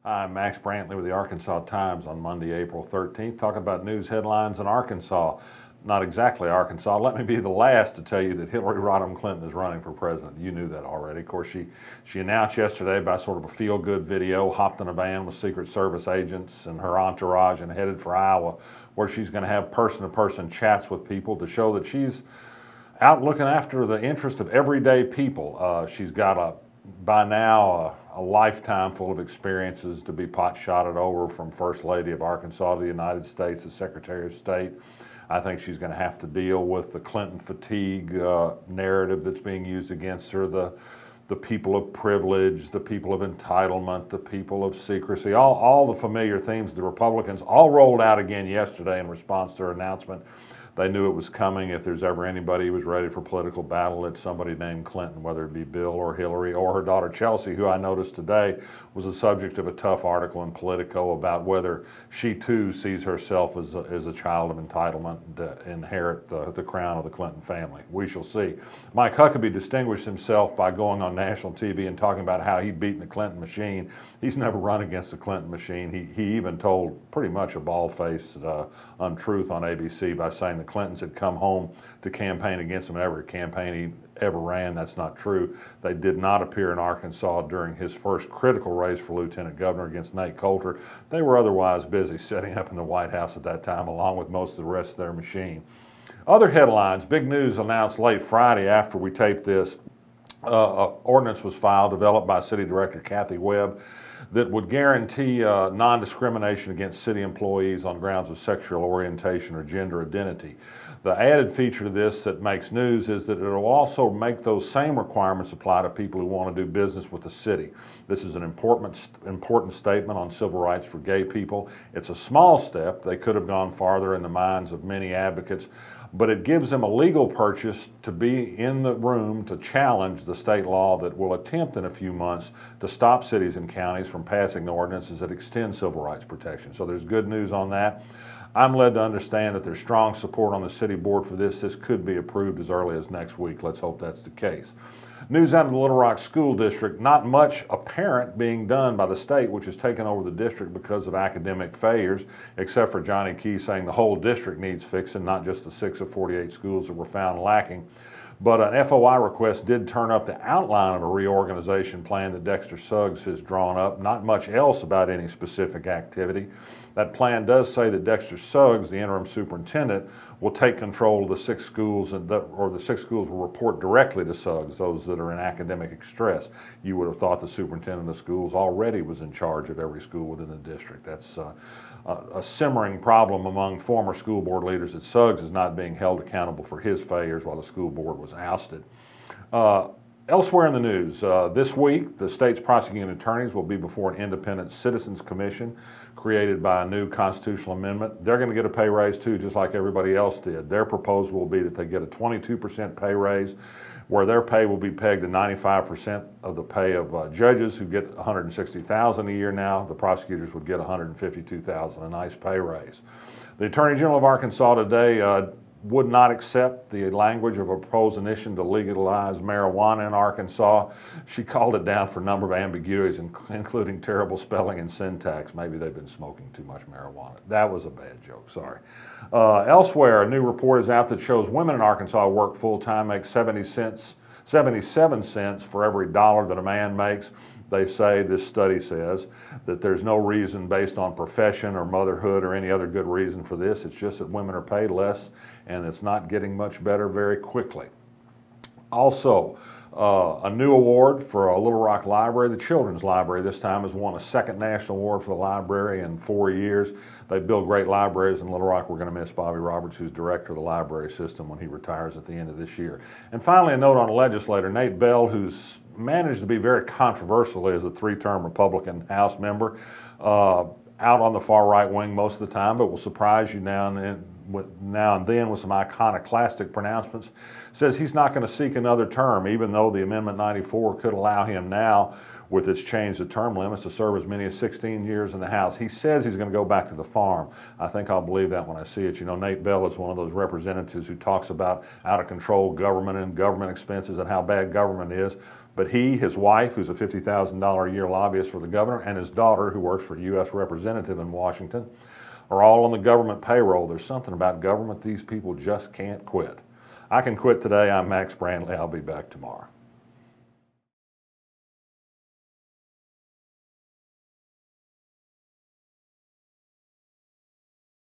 I'm Max Brantley with the Arkansas Times on Monday, April 13th, talking about news headlines in Arkansas. Not exactly Arkansas. Let me be the last to tell you that Hillary Rodham Clinton is running for president. You knew that already. Of course, she announced yesterday by sort of a feel-good video, hopped in a van with Secret Service agents and her entourage and headed for Iowa, where she's going to have person-to-person chats with people to show that she's out looking after the interest of everyday people. She's got by now a lifetime full of experiences to be pot-shotted over, from First Lady of Arkansas to the United States as Secretary of State. I think she's going to have to deal with the Clinton fatigue narrative that's being used against her, the people of privilege, the people of entitlement, the people of secrecy, all the familiar themes of the Republicans, all rolled out again yesterday in response to her announcement. They knew it was coming. If there's ever anybody who was ready for political battle, it's somebody named Clinton, whether it be Bill or Hillary or her daughter Chelsea, who I noticed today was the subject of a tough article in Politico about whether she too sees herself as a child of entitlement to inherit the crown of the Clinton family. We shall see. Mike Huckabee distinguished himself by going on national TV and talking about how he'd beaten the Clinton machine. He's never run against the Clinton machine. He even told pretty much a bald-faced untruth on ABC by saying the Clintons had come home to campaign against him in every campaign he ever ran. That's not true. They did not appear in Arkansas during his first critical race for lieutenant governor against Nate Coulter. They were otherwise busy setting up in the White House at that time, along with most of the rest of their machine. Other headlines: big news announced late Friday after we taped this. Ordinance was filed, developed by City Director Kathy Webb, that would guarantee non-discrimination against city employees on grounds of sexual orientation or gender identity. The added feature to this that makes news is that it will also make those same requirements apply to people who want to do business with the city. This is an important statement on civil rights for gay people. It's a small step. They could have gone farther in the minds of many advocates, but it gives them a legal purchase to be in the room to challenge the state law that will attempt in a few months to stop cities and counties from passing the ordinances that extend civil rights protection. So there's good news on that. I'm led to understand that there's strong support on the city board for this. This could be approved as early as next week. Let's hope that's the case. News out of the Little Rock School District: not much apparent being done by the state, which has taken over the district because of academic failures, except for Johnny Key saying the whole district needs fixing, not just the 6 of 48 schools that were found lacking. But an FOI request did turn up the outline of a reorganization plan that Dexter Suggs has drawn up. Not much else about any specific activity. That plan does say that Dexter Suggs, the interim superintendent, will take control of the 6 schools, or the 6 schools will report directly to Suggs, those that are in academic stress. You would have thought the superintendent of schools already was in charge of every school within the district. That's a simmering problem among former school board leaders, that Suggs is not being held accountable for his failures while the school board was ousted. Elsewhere in the news, this week, the state's prosecuting attorneys will be before an independent citizens commission created by a new constitutional amendment. They're going to get a pay raise too, just like everybody else did. Their proposal will be that they get a 22% pay raise, where their pay will be pegged to 95% of the pay of judges, who get $160,000 a year now. The prosecutors would get $152,000, a nice pay raise. The Attorney General of Arkansas today would not accept the language of a proposed initiative to legalize marijuana in Arkansas. She called it down for a number of ambiguities, including terrible spelling and syntax. Maybe they've been smoking too much marijuana. That was a bad joke, sorry. Elsewhere, a new report is out that shows women in Arkansas who work full-time make 77 cents for every dollar that a man makes. They say, this study says, that there's no reason based on profession or motherhood or any other good reason for this. It's just that women are paid less, and it's not getting much better very quickly. Also, a new award for a Little Rock library. The Children's Library this time has won a second national award for the library in 4 years. They build great libraries in Little Rock. We're going to miss Bobby Roberts, who's director of the library system, when he retires at the end of this year. And finally, a note on a legislator, Nate Bell, who's managed to be very controversial as a 3-term Republican House member, out on the far right wing most of the time, but will surprise you now and then with some iconoclastic pronouncements. Says he's not going to seek another term, even though the Amendment 94 could allow him now, with its change of term limits to serve as many as 16 years in the House. He says he's going to go back to the farm. I think I'll believe that when I see it. You know, Nate Bell is one of those representatives who talks about out of control government and government expenses and how bad government is. But he, his wife, who's a $50,000 a year lobbyist for the governor, and his daughter, who works for a U.S. representative in Washington, are all on the government payroll. There's something about government these people just can't quit. I can quit today. I'm Max Brantley. I'll be back tomorrow.